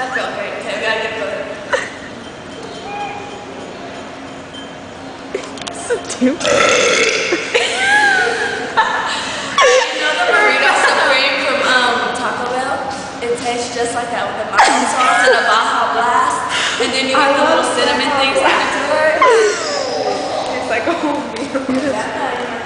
Okay, we gotta get closer. Stupid. You know the burrito supreme from Taco Bell? It tastes just like that with the mayo sauce and a Baja Blast, and then you get the little cinnamon things added to it. It's like a whole meal. That's not even